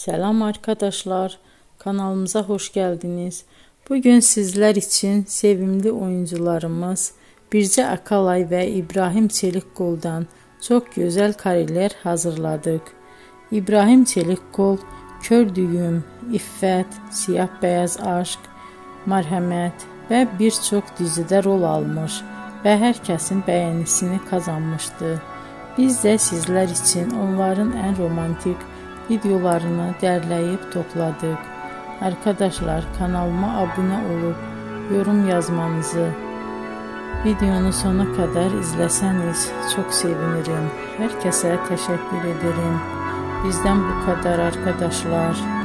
Selam arkadaşlar, kanalımıza hoş geldiniz. Bugün sizler için sevimli oyuncularımız Bircə Akalay ve İbrahim Çelikkol'dan çok güzel kareler hazırladık. İbrahim Çelikkol, Kör Düyüm, İffət, Siyah Beyaz Aşk, Mərhəmət ve birçok dizide rol almış ve herkesin beğenisini kazanmıştı. Biz de sizler için onların en romantik videolarını derleyip topladık. Arkadaşlar, kanalıma abone olup yorum yazmanızı, videonu sona kadar izleseniz çok sevinirim. Herkese teşekkür ederim. Bizden bu kadar arkadaşlar.